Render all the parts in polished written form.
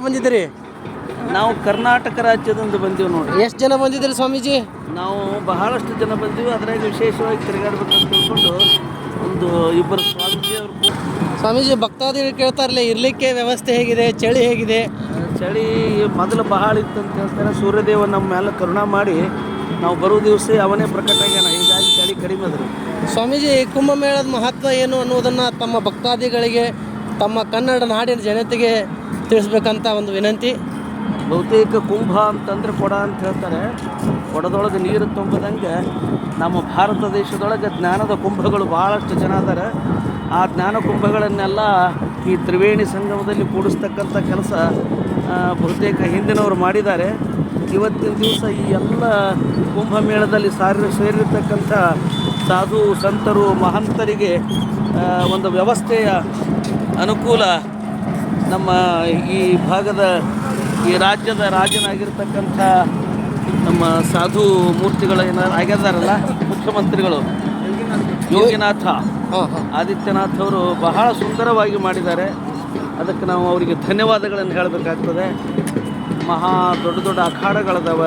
ಬಂದಿದ್ದೀರಿ? ನಾವು ಕರ್ನಾಟಕ ರಾಜ್ಯದಿಂದ ಬಂದೀವಿ ನೋಡಿ. ಎಷ್ಟು ಜನ ಬಂದಿದ್ದೀರಿ ಸ್ವಾಮೀಜಿ? ನಾವು ಬಹಳಷ್ಟು ಜನ ಬಂದೀವಿ. ಅದ್ರಾಗ ವಿಶೇಷವಾಗಿ ತಿರುಗಾಡ್ಬೇಕಂತ ತಿಳ್ಕೊಂಡು ಒಂದು ಇಬ್ಬರು ಸ್ವಾಮೀಜಿಯವರು. ಸ್ವಾಮೀಜಿ, ಭಕ್ತಾದಿಗಳು ಕೇಳ್ತಾರಲ್ಲ, ಇರಲಿಕ್ಕೆ ವ್ಯವಸ್ಥೆ ಹೇಗಿದೆ, ಚಳಿ ಹೇಗಿದೆ? ಚಳಿ ಮೊದಲು ಬಹಳ ಇತ್ತಂತ ಹೇಳ್ತಾರೆ. ಸೂರ್ಯದೇವ ನಮ್ಮ ಮೇಲೆ ಕರುಣಾ ಮಾಡಿ ನಾವು ಬರೋ ದಿವಸ ಅವನೇ ಪ್ರಕಟ ಆಗ್ಯಾನ, ಹೀಗಾಗಿ ಚಳಿ ಕಡಿಮೆ ಅದ್ರಿ. ಸ್ವಾಮೀಜಿ, ಕುಂಭಮೇಳದ ಮಹತ್ವ ಏನು ಅನ್ನೋದನ್ನು ತಮ್ಮ ಭಕ್ತಾದಿಗಳಿಗೆ, ತಮ್ಮ ಕನ್ನಡ ನಾಡಿನ ಜನತೆಗೆ ತಿಳಿಸ್ಬೇಕಂತ ಒಂದು ವಿನಂತಿ. ಬಹುತೇಕ ಕುಂಭ ಅಂತಂದರೆ ಕೊಡ ಅಂತ ಹೇಳ್ತಾರೆ. ಕೊಡದೊಳಗೆ ನೀರು ತುಂಬದಂಗೆ ನಮ್ಮ ಭಾರತ ದೇಶದೊಳಗೆ ಜ್ಞಾನದ ಕುಂಭಗಳು ಭಾಳಷ್ಟು ಜನ ಅದಾರೆ. ಆ ಜ್ಞಾನ ಕುಂಭಗಳನ್ನೆಲ್ಲ ಈ ತ್ರಿವೇಣಿ ಸಂಗಮದಲ್ಲಿ ಕೂಡಿಸ್ತಕ್ಕಂಥ ಕೆಲಸ ಬಹುತೇಕ ಹಿಂದಿನವರು ಮಾಡಿದ್ದಾರೆ. ಇವತ್ತಿನ ದಿವಸ ಈ ಎಲ್ಲ ಕುಂಭಮೇಳದಲ್ಲಿ ಸೇರಿರ್ತಕ್ಕಂಥ ಸಾಧು ಸಂತರು ಮಹಂತರಿಗೆ ಒಂದು ವ್ಯವಸ್ಥೆಯ ಅನುಕೂಲ ನಮ್ಮ ಈ ಭಾಗದ ಈ ರಾಜ್ಯದ ರಾಜನಾಗಿರ್ತಕ್ಕಂಥ ನಮ್ಮ ಸಾಧು ಮೂರ್ತಿಗಳು ಏನಾರು ಆಗಿದ್ದಾರಲ್ಲ, ಮುಖ್ಯಮಂತ್ರಿಗಳು ಯೋಗಿನಾಥ ಆದಿತ್ಯನಾಥ್ ಅವರು ಬಹಳ ಸುಂದರವಾಗಿ ಮಾಡಿದ್ದಾರೆ. ಅದಕ್ಕೆ ನಾವು ಅವರಿಗೆ ಧನ್ಯವಾದಗಳನ್ನು ಹೇಳಬೇಕಾಗ್ತದೆ. ಮಹಾ ದೊಡ್ಡ ದೊಡ್ಡ ಅಖಾಡಗಳದಾವ.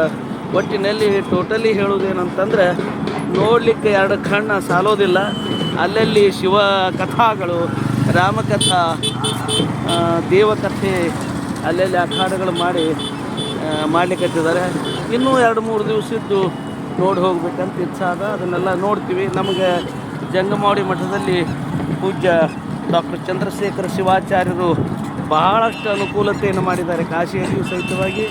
ಒಟ್ಟಿನಲ್ಲಿ ಟೋಟಲಿ ಹೇಳುವುದೇನಂತಂದರೆ ನೋಡಲಿಕ್ಕೆ ಎರಡು ಕಣ್ಣು ಸಾಲೋದಿಲ್ಲ. ಅಲ್ಲಲ್ಲಿ ಶಿವ ಕಥಾಗಳು, ರಾಮಕಥಾ, ದೇವಕಥೆ ಅಲ್ಲಲ್ಲಿ ಅಖಾಡಗಳು ಮಾಡಲಿಕ್ಕತ್ತಿದ್ದಾರೆ. ಇನ್ನೂ 2-3 ದಿವಸ ಇದ್ದು ನೋಡಿ ಹೋಗ್ಬೇಕಂತ ಇಚ್ಛೆ ಅದ. ಅದನ್ನೆಲ್ಲ ನೋಡ್ತೀವಿ. ನಮಗೆ ಜಂಗಮವಾಡಿ ಮಠದಲ್ಲಿ ಪೂಜ್ಯ ಡಾಕ್ಟರ್ ಚಂದ್ರಶೇಖರ ಶಿವಾಚಾರ್ಯರು ಬಹಳಷ್ಟು ಅನುಕೂಲತೆಯನ್ನು ಮಾಡಿದ್ದಾರೆ. ಕಾಶಿಯಲ್ಲಿಯೂ ಸಹಿತವಾಗಿ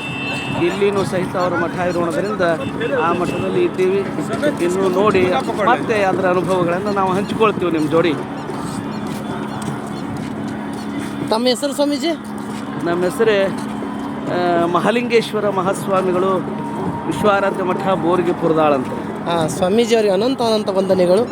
ಇಲ್ಲಿನೂ ಸಹಿತ ಅವರ ಮಠ ಇರೋದ್ರಿಂದ ಆ ಮಠದಲ್ಲಿ ಇದ್ದೀವಿ. ಇನ್ನು ನೋಡಿ ಮತ್ತೆ ಅದರ ಅನುಭವಗಳನ್ನು ನಾವು ಹಂಚಿಕೊಳ್ತೀವಿ ನಿಮ್ಮ ಜೋಡಿ. ತಮ್ಮ ಹೆಸರು ಸ್ವಾಮೀಜಿ? ನಮ್ಮ ಹೆಸರೇ ಮಹಾಲಿಂಗೇಶ್ವರ ಮಹಾಸ್ವಾಮಿಗಳು, ವಿಶ್ವಾರಾಧ್ಯ ಮಠ ಬೋರ್ಗಿ ಪುರದಾಳ್ ಅಂತ. ಸ್ವಾಮೀಜಿ ಅವರಿಗೆ ಅನಂತ ವಂದನೆಗಳು.